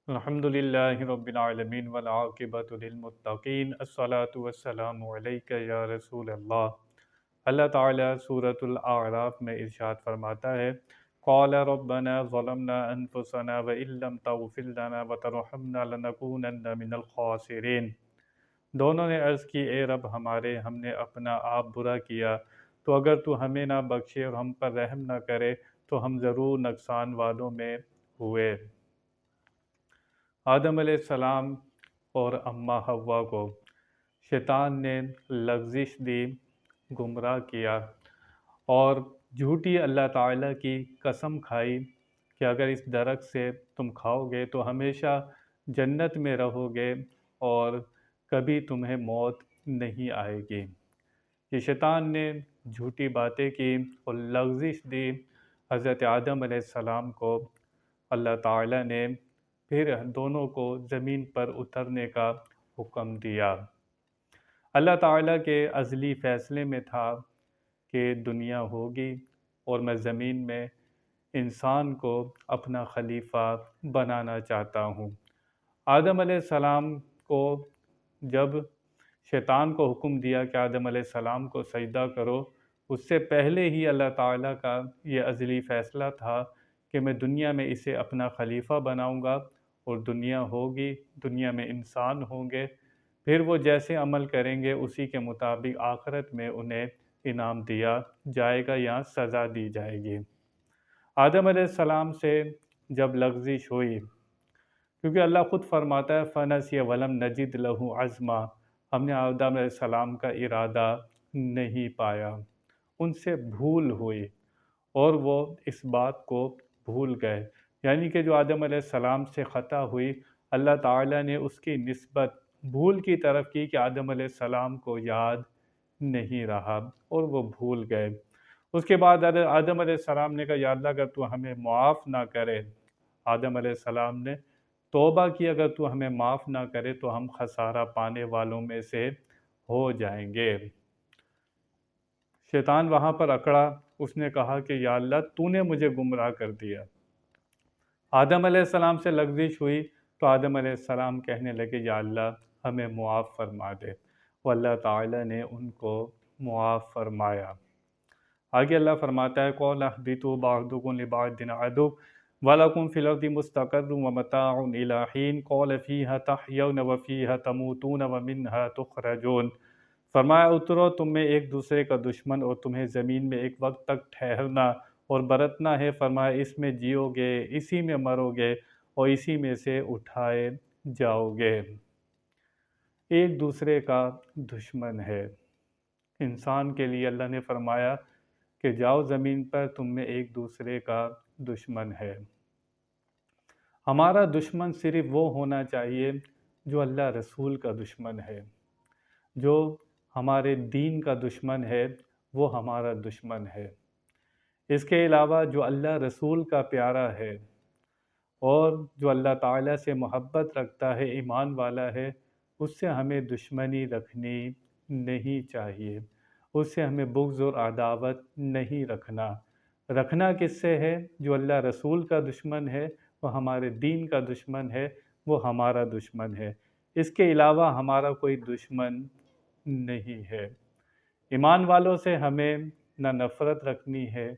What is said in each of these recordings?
الحمدللہ رب العالمین والعاقبۃ للمتقین الصلاۃ والسلام علیک یا رسول اللہ۔ اللہ تعالیٰ سورۃ الاعراف میں ارشاد فرماتا ہے، قال ربنا ظلمنا انفسنا وان لم تغفر لنا وترحمنا لنکونن من الخاسرین۔ دونوں نے عرض کی، اے رب ہمارے، ہم نے اپنا آپ برا کیا، تو اگر تو ہمیں نہ بخشے اور ہم پر رحم نہ کرے تو ہم ضرور نقصان والوں میں ہوئے۔ آدم علیہ السلام اور اماں حوا کو شیطان نے لغزش دی، گمراہ کیا اور جھوٹی اللہ تعالیٰ کی قسم کھائی کہ اگر اس درخت سے تم کھاؤ گے تو ہمیشہ جنت میں رہو گے اور کبھی تمہیں موت نہیں آئے گی۔ یہ شیطان نے جھوٹی باتیں کی اور لغزش دی حضرت آدم علیہ السلام کو۔ اللہ تعالیٰ نے پھر دونوں کو زمین پر اترنے کا حکم دیا۔ اللہ تعالیٰ کے ازلی فیصلے میں تھا کہ دنیا ہوگی اور میں زمین میں انسان کو اپنا خلیفہ بنانا چاہتا ہوں۔ آدم علیہ السلام کو جب شیطان کو حکم دیا کہ آدم علیہ السلام کو سجدہ کرو، اس سے پہلے ہی اللہ تعالیٰ کا یہ ازلی فیصلہ تھا کہ میں دنیا میں اسے اپنا خلیفہ بناؤں گا اور دنیا ہوگی، دنیا میں انسان ہوں گے، پھر وہ جیسے عمل کریں گے اسی کے مطابق آخرت میں انہیں انعام دیا جائے گا یا سزا دی جائے گی۔ آدم علیہ السلام سے جب لغزش ہوئی، کیونکہ اللہ خود فرماتا ہے فَنَسِیَ وَلَمْ نَجِدْ لَهُ عَزْمًا، ہم نے آدم علیہ السلام کا ارادہ نہیں پایا، ان سے بھول ہوئی اور وہ اس بات کو بھول گئے، یعنی کہ جو آدم علیہ السلام سے خطا ہوئی، اللہ تعالیٰ نے اس کی نسبت بھول کی طرف کی کہ آدم علیہ السلام کو یاد نہیں رہا اور وہ بھول گئے۔ اس کے بعد آدم علیہ السلام نے کہا، یا اللہ اگر تو ہمیں معاف نہ کرے، آدم علیہ السلام نے توبہ کی، اگر تو ہمیں معاف نہ کرے تو ہم خسارہ پانے والوں میں سے ہو جائیں گے۔ شیطان وہاں پر اکڑا، اس نے کہا کہ یا اللہ تو نے مجھے گمراہ کر دیا۔ آدم علیہ السلام سے لغزش ہوئی تو آدم علیہ السلام کہنے لگے، یا اللہ ہمیں معاف فرما دے، وہ اللہ تعالیٰ نے ان کو معاف فرمایا۔ آگے اللہ فرماتا ہے، قَالَ اهْبِطُوا بَعْضُكُمْ لِبَعْضٍ عَدُوٌّ وَلَكُمْ فِي الْأَرْضِ مُسْتَقَرٌّ وَمَتَاعٌ إِلَىٰ حِينٍ قَالَ فِيهَا تَحْيَوْنَ وَفِيهَا تَمُوتُونَ وَمِنْهَا تُخْرَجُونَ۔ فرمایا اترو، تم میں ایک دوسرے کا دشمن اور تمہیں زمین میں ایک وقت تک ٹھہرنا اور برتنا ہے، فرمایا اس میں جیو گے، اسی میں مرو گے اور اسی میں سے اٹھائے جاؤ گے۔ ایک دوسرے کا دشمن ہے انسان کے لیے، اللہ نے فرمایا کہ جاؤ زمین پر، تم میں ایک دوسرے کا دشمن ہے۔ ہمارا دشمن صرف وہ ہونا چاہیے جو اللہ رسول کا دشمن ہے، جو ہمارے دین کا دشمن ہے وہ ہمارا دشمن ہے۔ اس کے علاوہ جو اللہ رسول کا پیارا ہے اور جو اللہ تعالیٰ سے محبت رکھتا ہے، ایمان والا ہے، اس سے ہمیں دشمنی رکھنی نہیں چاہیے، اس سے ہمیں بغض اور عداوت نہیں رکھنا کس سے ہے؟ جو اللہ رسول کا دشمن ہے، وہ ہمارے دین کا دشمن ہے، وہ ہمارا دشمن ہے۔ اس کے علاوہ ہمارا کوئی دشمن نہیں ہے۔ ایمان والوں سے ہمیں نہ نفرت رکھنی ہے،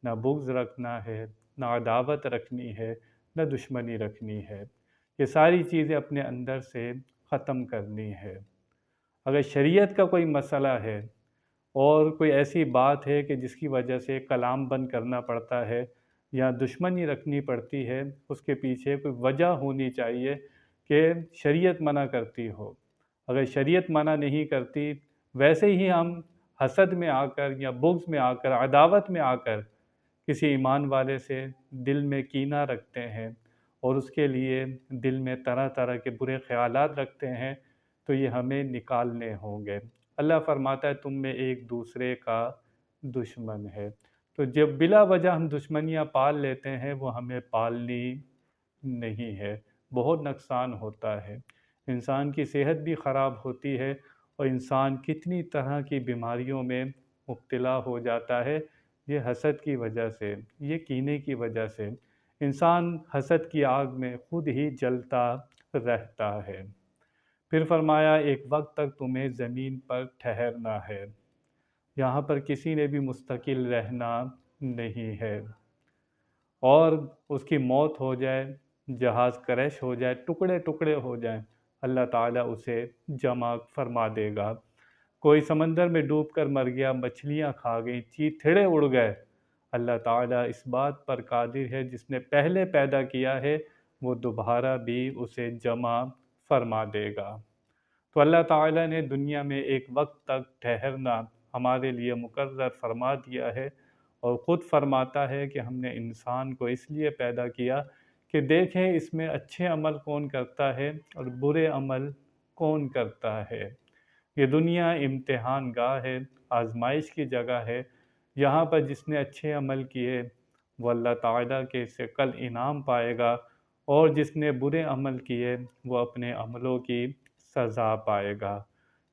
نہ بغض رکھنا ہے، نہ عداوت رکھنی ہے، نہ دشمنی رکھنی ہے۔ یہ ساری چیزیں اپنے اندر سے ختم کرنی ہے۔ اگر شریعت کا کوئی مسئلہ ہے اور کوئی ایسی بات ہے کہ جس کی وجہ سے کلام بند کرنا پڑتا ہے یا دشمنی رکھنی پڑتی ہے، اس کے پیچھے کوئی وجہ ہونی چاہیے کہ شریعت منع کرتی ہو۔ اگر شریعت منع نہیں کرتی، ویسے ہی ہم حسد میں آ کر یا بغض میں آ کر، عداوت میں آ کر کسی ایمان والے سے دل میں کینہ رکھتے ہیں اور اس کے لیے دل میں طرح طرح کے برے خیالات رکھتے ہیں، تو یہ ہمیں نکالنے ہوں گے۔ اللہ فرماتا ہے تم میں ایک دوسرے کا دشمن ہے۔ تو جب بلا وجہ ہم دشمنیاں پال لیتے ہیں، وہ ہمیں پالنی نہیں ہے، بہت نقصان ہوتا ہے، انسان کی صحت بھی خراب ہوتی ہے اور انسان کتنی طرح کی بیماریوں میں مبتلا ہو جاتا ہے، یہ حسد کی وجہ سے، یہ کینے کی وجہ سے۔ انسان حسد کی آگ میں خود ہی جلتا رہتا ہے۔ پھر فرمایا ایک وقت تک تمہیں زمین پر ٹھہرنا ہے، یہاں پر کسی نے بھی مستقل رہنا نہیں ہے، اور اس کی موت ہو جائے، جہاز کریش ہو جائے، ٹکڑے ٹکڑے ہو جائیں، اللہ تعالیٰ اسے جمع فرما دے گا۔ کوئی سمندر میں ڈوب کر مر گیا، مچھلیاں کھا گئیں، چیتھڑے اڑ گئے، اللہ تعالیٰ اس بات پر قادر ہے جس نے پہلے پیدا کیا ہے وہ دوبارہ بھی اسے جمع فرما دے گا۔ تو اللہ تعالیٰ نے دنیا میں ایک وقت تک ٹھہرنا ہمارے لیے مقرر فرما دیا ہے، اور خود فرماتا ہے کہ ہم نے انسان کو اس لیے پیدا کیا کہ دیکھیں اس میں اچھے عمل کون کرتا ہے اور برے عمل کون کرتا ہے۔ یہ دنیا امتحان گاہ ہے، آزمائش کی جگہ ہے، یہاں پر جس نے اچھے عمل کیے وہ اللہ تعالیٰ کے سے کل انعام پائے گا، اور جس نے برے عمل کیے وہ اپنے عملوں کی سزا پائے گا۔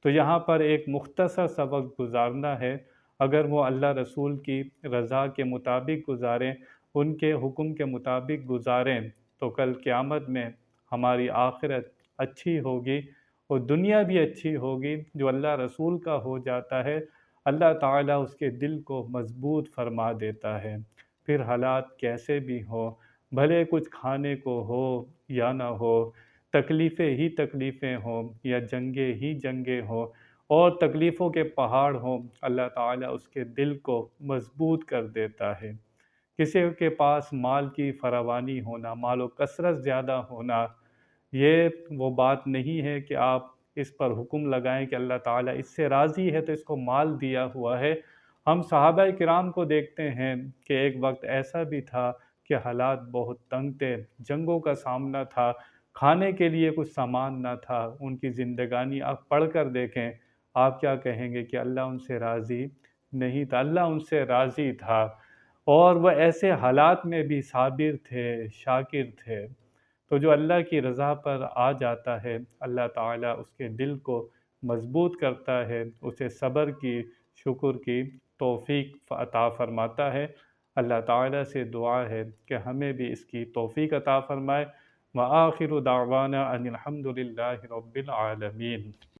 تو یہاں پر ایک مختصر سبق گزارنا ہے، اگر وہ اللہ رسول کی رضا کے مطابق گزاریں، ان کے حکم کے مطابق گزاریں، تو کل قیامت میں ہماری آخرت اچھی ہوگی اور دنیا بھی اچھی ہوگی۔ جو اللہ رسول کا ہو جاتا ہے اللہ تعالیٰ اس کے دل کو مضبوط فرما دیتا ہے، پھر حالات کیسے بھی ہوں، بھلے کچھ کھانے کو ہو یا نہ ہو، تکلیفیں ہی تکلیفیں ہوں یا جنگیں ہی جنگیں ہوں، اور تکلیفوں کے پہاڑ ہوں، اللہ تعالیٰ اس کے دل کو مضبوط کر دیتا ہے۔ کسی کے پاس مال کی فراوانی ہونا، مال و کثرت زیادہ ہونا، یہ وہ بات نہیں ہے کہ آپ اس پر حکم لگائیں کہ اللہ تعالیٰ اس سے راضی ہے تو اس کو مال دیا ہوا ہے۔ ہم صحابہ کرام کو دیکھتے ہیں کہ ایک وقت ایسا بھی تھا کہ حالات بہت تنگ تھے، جنگوں کا سامنا تھا، کھانے کے لیے کچھ سامان نہ تھا، ان کی زندگانی آپ پڑھ کر دیکھیں، آپ کیا کہیں گے کہ اللہ ان سے راضی نہیں تھا؟ اللہ ان سے راضی تھا، اور وہ ایسے حالات میں بھی صابر تھے، شاکر تھے۔ تو جو اللہ کی رضا پر آ جاتا ہے اللہ تعالیٰ اس کے دل کو مضبوط کرتا ہے، اسے صبر کی، شکر کی توفیق عطا فرماتا ہے۔ اللہ تعالیٰ سے دعا ہے کہ ہمیں بھی اس کی توفیق عطا فرمائے۔ وآخر دعوانا ان الحمد للہ رب العالمین۔